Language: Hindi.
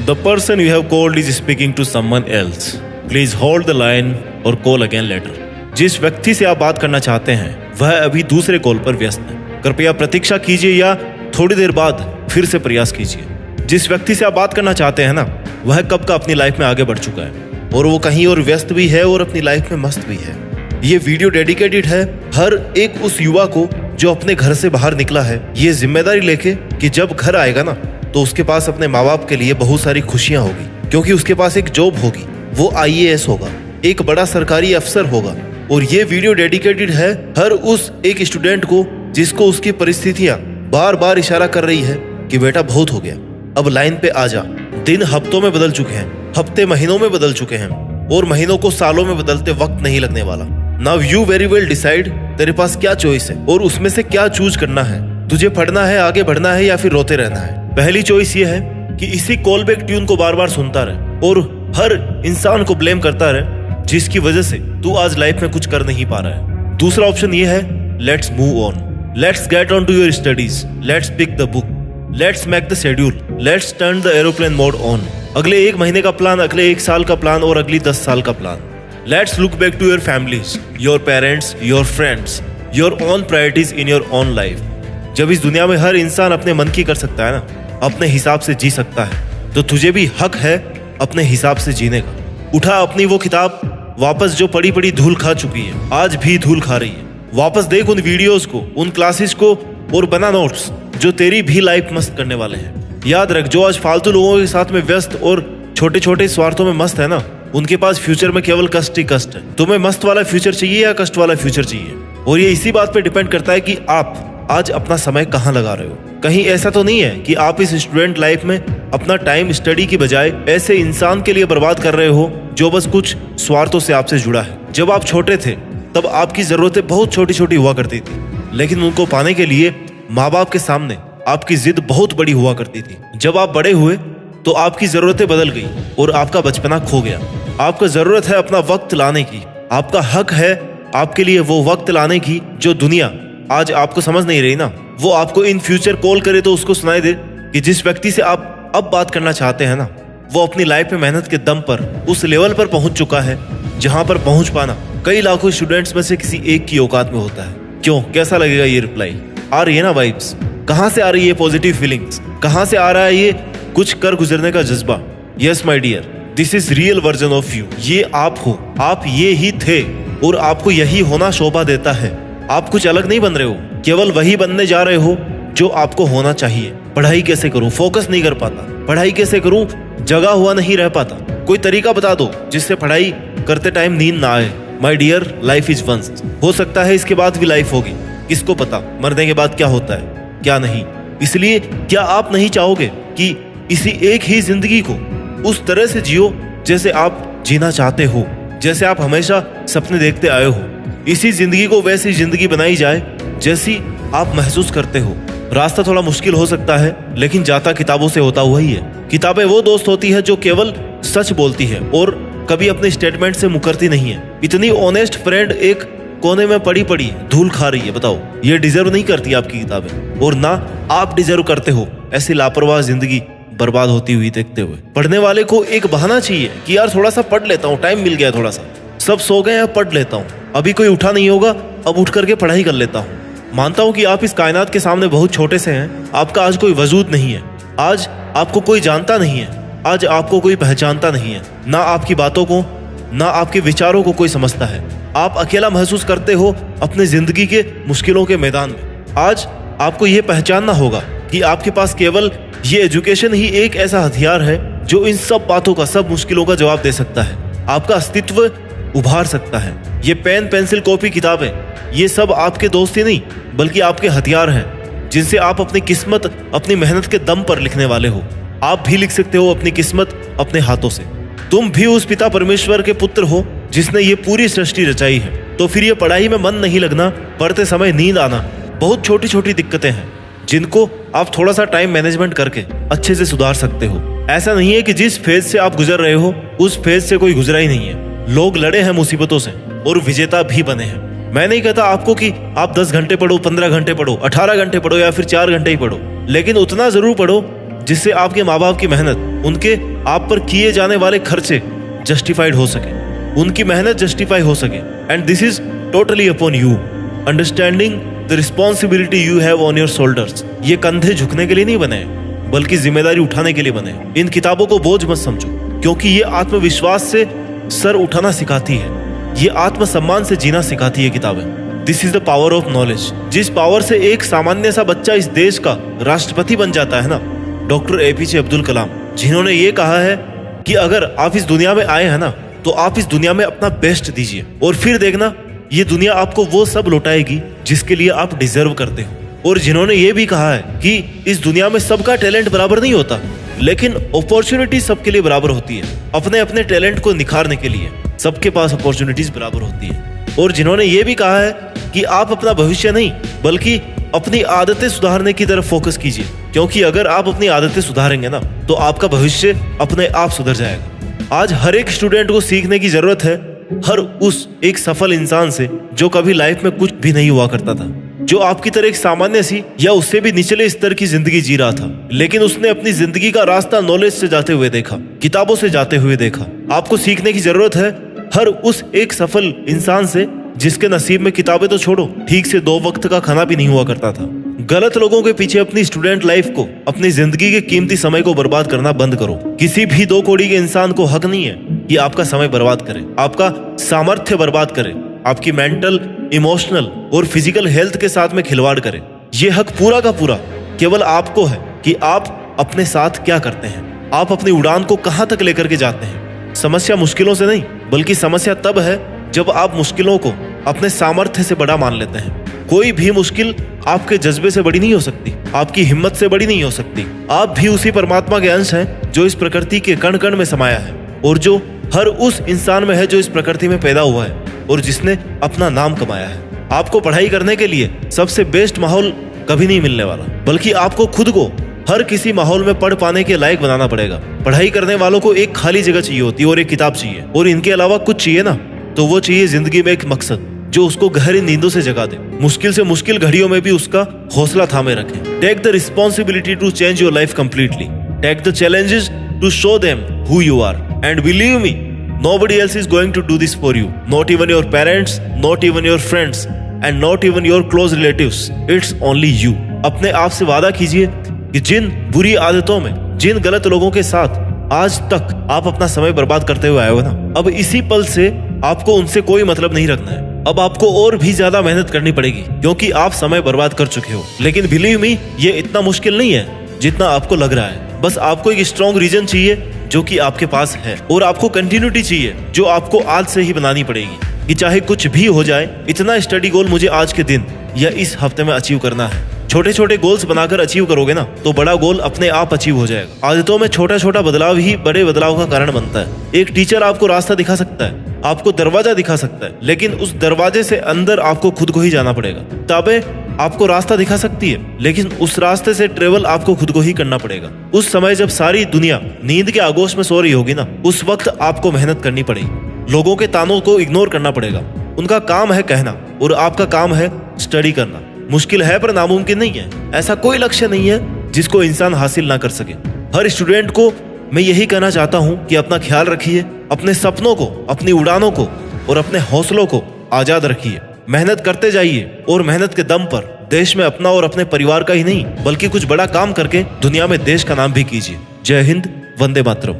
The person you have called is speaking to someone else. Please hold the line or call again later. जिस व्यक्ति से आप बात करना चाहते हैं वह अभी दूसरे कॉल पर व्यस्त है। कृपया प्रतीक्षा कीजिए या थोड़ी देर बाद फिर से प्रयास कीजिए। जिस व्यक्ति से आप बात करना चाहते हैं ना, वह कब का अपनी लाइफ में आगे बढ़ चुका है और वो कहीं और व्यस्त भी है और अपनी लाइफ में मस्त भी है। ये वीडियो डेडिकेटेड है हर एक उस युवा को जो अपने घर से बाहर निकला है, ये जिम्मेदारी लेके कि जब घर आएगा ना तो उसके पास अपने माँ बाप के लिए बहुत सारी खुशियां होगी, क्योंकि उसके पास एक जॉब होगी, वो IAS होगा, एक बड़ा सरकारी अफसर होगा। और ये वीडियो डेडिकेटेड है हर उस एक स्टूडेंट को जिसको उसकी परिस्थितियां बार बार इशारा कर रही है कि बेटा बहुत हो गया, अब लाइन पे आ जा। दिन हफ्तों में बदल चुके हैं, हफ्ते महीनों में बदल चुके हैं और महीनों को सालों में बदलते वक्त नहीं लगने वाला। Now you very well decide, तेरे पास क्या चॉइस है और उसमें से क्या चूज करना है। तुझे पढ़ना है, आगे बढ़ना है या फिर रोते रहना है। पहली चॉइस ये है कि इसी कॉल बैक ट्यून को बार बार सुनता रहे और हर इंसान को ब्लेम करता रहे जिसकी वजह से तू आज लाइफ में कुछ कर नहीं पा रहा है। दूसरा ऑप्शन ये है, let's move on, let's get on to your studies, let's pick the book, let's make the schedule, let's turn the aeroplane mode on. अगले 1 महीने का प्लान, अगले 1 साल का प्लान और अगली 10 साल का plan. Let's look back to your families, your parents, your friends, your own priorities in your own life. जब इस दुनिया में हर इंसान अपने मन की कर सकता है ना, अपने हिसाब से जी सकता है, तो तुझे भी हक है अपने हिसाब से जीने का। उठा अपनी वो किताब वापस जो पड़ी पड़ी धूल खा चुकी है, आज भी धूल खा रही है। वापस देख उन वीडियोस को, उन क्लासेस को और बना नोट्स जो तेरी भी लाइफ मस्त करने वाले हैं। याद रख, जो आज फालतू लोगों के साथ में व्यस्त और छोटे छोटे स्वार्थों में मस्त है ना, उनके पास फ्यूचर में केवल कष्ट ही कष्ट है। तुम्हें मस्त वाला फ्यूचर चाहिए या कष्ट वाला फ्यूचर चाहिए? और ये इसी बात पे डिपेंड करता है कि आप आज अपना समय कहाँ लगा रहे हो। कहीं ऐसा तो नहीं है कि आप इस स्टूडेंट लाइफ में अपना टाइम स्टडी की बजाय ऐसे इंसान के लिए बर्बाद कर रहे हो जो बस कुछ स्वार्थों से आपसे जुड़ा है। जब आप छोटे थे तब आपकी जरूरतें बहुत छोटी छोटी हुआ करती थी, लेकिन उनको पाने के लिए माँ बाप के सामने आपकी जिद बहुत बड़ी हुआ करती थी। जब आप बड़े हुए तो आपकी जरूरतें बदल गई और आपका बचपना खो गया। आपको जरूरत है अपना वक्त लाने की, आपका हक है आपके लिए वो वक्त लाने की जो दुनिया आज आपको समझ नहीं रही ना। वो आपको इन फ्यूचर कॉल करे तो उसको सुनाई दे कि जिस व्यक्ति से आप अब बात करना चाहते हैं ना, वो अपनी लाइफ में मेहनत के दम पर उस लेवल पर पहुंच चुका है जहां पर पहुंच पाना कई लाखों स्टूडेंट्स में से किसी एक की औकात में होता है। क्यों, कैसा लगेगा ये रिप्लाई? आ रही है ना वाइब्स? कहां से आ रही है पॉजिटिव फीलिंग्स? कहां से आ रहा है ये कुछ कर गुजरने का जज्बा? Yes my dear, this is real version of you. ये आप हो, आप ये ही थे और आपको यही होना शोभा देता है। आप कुछ अलग नहीं बन रहे हो, केवल वही बनने जा रहे हो जो आपको होना चाहिए। पढ़ाई कैसे करूं, फोकस नहीं कर पाता। पढ़ाई कैसे करूं, जगा हुआ नहीं रह पाता। कोई तरीका बता दो जिससे पढ़ाई करते टाइम नींद ना आए। My dear, life is once. हो सकता है इसके बाद भी लाइफ होगी, किसको पता मरने के बाद क्या होता है क्या नहीं। इसलिए क्या आप नहीं चाहोगे कि इसी एक ही जिंदगी को उस तरह से जियो जैसे आप जीना चाहते हो, जैसे आप हमेशा सपने देखते आए हो? इसी जिंदगी को वैसी जिंदगी बनाई जाए जैसी आप महसूस करते हो। रास्ता थोड़ा मुश्किल हो सकता है, लेकिन जाता किताबों से होता हुआ ही है। किताबें वो दोस्त होती है जो केवल सच बोलती है और कभी अपने स्टेटमेंट से मुकरती नहीं है। इतनी ऑनेस्ट फ्रेंड एक कोने में पड़ी पड़ी धूल खा रही है। बताओ, ये डिजर्व नहीं करती आपकी किताबें, और ना आप डिजर्व करते हो ऐसी लापरवाह जिंदगी बर्बाद होती हुई देखते हुए। पढ़ने वाले को एक बहाना चाहिए कि यार थोड़ा सा पढ़ लेता हूँ, टाइम मिल गया थोड़ा सा, सब सो गए, अब पढ़ लेता हूँ, अभी कोई उठा नहीं होगा, अब उठ करके पढ़ाई कर लेता हूँ। मानता हूँ कि आप इस कायनात के सामने बहुत छोटे से हैं। आपका आज कोई वजूद नहीं है, आज आपको कोई जानता नहीं है, आज आपको कोई पहचानता नहीं है। ना आपकी बातों को, ना आपके विचारों को कोई समझता है। आप अकेला महसूस करते हो अपने जिंदगी के मुश्किलों के मैदान में। आज आपको ये पहचानना होगा कि आपके पास केवल ये एजुकेशन ही एक ऐसा हथियार है जो इन सब बातों का, सब मुश्किलों का जवाब दे सकता है, आपका अस्तित्व उभार सकता है। ये पेन, पेंसिल, कॉपी, किताबें, ये सब आपके दोस्त ही नहीं बल्कि आपके हथियार हैं जिनसे आप अपनी किस्मत अपनी मेहनत के दम पर लिखने वाले हो। आप भी लिख सकते हो अपनी किस्मत अपने हाथों से। तुम भी उस पिता परमेश्वर के पुत्र हो जिसने ये पूरी सृष्टि रचाई है। तो फिर ये पढ़ाई में मन नहीं लगना, पढ़ते समय नींद आना, बहुत छोटी छोटी दिक्कतें हैं जिनको आप थोड़ा सा टाइम मैनेजमेंट करके अच्छे से सुधार सकते हो। ऐसा नहीं है कि जिस फेज से आप गुजर रहे हो उस फेज से कोई गुजरा ही नहीं है। लोग लड़े हैं मुसीबतों से और विजेता भी बने हैं। मैं नहीं कहता आपको कि आप 10 घंटे पढ़ो, 15 घंटे पढ़ो, 18 घंटे पढ़ो या फिर 4 घंटे ही पढ़ो, लेकिन उतना जरूर पढ़ो जिससे आपके माँ बाप की मेहनत, उनके आप पर किए जाने वाले खर्चे जस्टिफाइड हो सके, उनकी मेहनत जस्टिफाई हो सके। And this is totally upon you, understanding the responsibility you have on your shoulders. ये कंधे झुकने के लिए नहीं बने, बल्कि जिम्मेदारी उठाने के लिए बने। इन किताबों को बोझ मत समझो, क्योंकि ये आत्मविश्वास से सर उठाना सिखाती है, ये आत्मसम्मान से जीना सिखाती है किताबें। This is the power of knowledge. जिस पावर से एक सामान्य सा बच्चा इस देश का राष्ट्रपति बन जाता है ना, डॉक्टर एपीजे अब्दुल कलाम, जिन्होंने ये कहा है कि अगर आप इस दुनिया में आए हैं ना, तो आप इस दुनिया में अपना बेस्ट दीजिए और फिर देखना ये दुनिया आपको वो सब लौटाएगी जिसके लिए आप डिजर्व करते हो। और जिन्होंने ये भी कहा है कि इस दुनिया में सबका टैलेंट बराबर नहीं होता, लेकिन अपॉर्चुनिटी सबके लिए बराबर होती है। अपने अपने टैलेंट को निखारने के लिए सबके पास अपॉर्चुनिटीज बराबर होती है। और जिन्होंने ये भी कहा है कि आप अपना भविष्य नहीं, बल्कि अपनी आदतें सुधारने की तरफ फोकस कीजिए, क्योंकि अगर आप अपनी आदतें सुधारेंगे ना, तो आपका भविष्य अपने आप सुधर जाएगा। आज हर एक स्टूडेंट को सीखने की जरूरत है, हर उस एक सफल इंसान से जो कभी लाइफ में कुछ भी नहीं हुआ करता था, जो आपकी तरह एक सामान्य सी या उससे भी निचले स्तर की जिंदगी जी रहा था, लेकिन उसने अपनी जिंदगी का रास्ता नॉलेज से जाते हुए देखा, किताबों से जाते हुए देखा। आपको सीखने की जरूरत है हर उस एक सफल इंसान से जिसके नसीब में किताबें तो छोड़ो, ठीक से 2 वक्त का खाना भी नहीं हुआ करता था। गलत लोगों के पीछे अपनी स्टूडेंट लाइफ को, अपनी जिंदगी के कीमती समय को बर्बाद करना बंद करो। किसी भी 2 कौड़ी के इंसान को हक नहीं है कि आपका समय बर्बाद करे, आपका सामर्थ्य बर्बाद करे, आपकी मेंटल, इमोशनल और फिजिकल हेल्थ के साथ में खिलवाड़ करे। ये हक पूरा का पूरा केवल आपको है कि आप अपने साथ क्या करते हैं, आप अपनी उड़ान को कहां तक लेकर के जाते हैं। समस्या मुश्किलों से नहीं, बल्कि समस्या तब है जब आप मुश्किलों को अपने सामर्थ्य से बड़ा मान लेते हैं। कोई भी मुश्किल आपके जज्बे से बड़ी नहीं हो सकती, आपकी हिम्मत से बड़ी नहीं हो सकती। आप भी उसी परमात्मा के अंश हैं जो इस प्रकृति के कण कण में समाया है, और जो हर उस इंसान में है जो इस प्रकृति में पैदा हुआ है और जिसने अपना नाम कमाया है। आपको पढ़ाई करने के लिए सबसे बेस्ट माहौल कभी नहीं मिलने वाला, बल्कि आपको खुद को हर किसी माहौल में पढ़ पाने के लायक बनाना पड़ेगा। पढ़ाई करने वालों को एक खाली जगह चाहिए होती है और एक किताब चाहिए, और इनके अलावा कुछ चाहिए ना, तो वो चाहिए जिंदगी में एक मकसद जो उसको गहरी नींदों से जगा दे, मुश्किल से मुश्किल घड़ियों में भी उसका हौसला थामे रखे। Take the responsibility to change your life completely, take the challenges to show them who you are, and believe me, nobody else is going to do this for you, not even your parents, not even your friends, and not even your close relatives. It's only you. अपने आप से वादा कीजिए कि जिन बुरी आदतों में, जिन गलत लोगों के साथ आज तक आप अपना समय बर्बाद करते हुए आए हो ना, अब इसी पल से आपको उनसे कोई मतलब नहीं रखना है। अब आपको और भी ज्यादा मेहनत करनी पड़ेगी, क्योंकि आप समय बर्बाद कर चुके हो। लेकिन बिलीव मी, ये इतना मुश्किल नहीं है जितना आपको लग रहा है। बस आपको एक स्ट्रॉन्ग रीजन चाहिए जो कि आपके पास है, और आपको कंटिन्यूटी चाहिए जो आपको आज से ही बनानी पड़ेगी कि चाहे कुछ भी हो जाए, इतना स्टडी गोल मुझे आज के दिन या इस हफ्ते में अचीव करना है। छोटे छोटे गोल्स बनाकर अचीव करोगे ना, तो बड़ा गोल अपने आप अचीव हो जाएगा। आदतों में छोटा छोटा बदलाव ही बड़े बदलाव का कारण बनता है। एक टीचर आपको रास्ता दिखा सकता है, आपको दरवाजा दिखा सकता है, लेकिन उस दरवाजे से अंदर आपको खुद को ही जाना पड़ेगा। किताबें आपको रास्ता दिखा सकती है, लेकिन उस रास्ते से ट्रेवल आपको खुद को ही करना पड़ेगा। उस समय जब सारी दुनिया नींद के आगोश में सो रही होगी ना, उस वक्त आपको मेहनत करनी पड़ेगी। लोगों के तानों को इग्नोर करना पड़ेगा, उनका काम है कहना और आपका काम है स्टडी करना। मुश्किल है पर नामुमकिन नहीं है। ऐसा कोई लक्ष्य नहीं है जिसको इंसान हासिल ना कर सके। हर स्टूडेंट को मैं यही कहना चाहता हूँ कि अपना ख्याल रखिए, अपने सपनों को, अपनी उड़ानों को और अपने हौसलों को आजाद रखिए। मेहनत करते जाइए और मेहनत के दम पर देश में अपना और अपने परिवार का ही नहीं, बल्कि कुछ बड़ा काम करके दुनिया में देश का नाम भी कीजिए। जय हिंद, वंदे मातरम।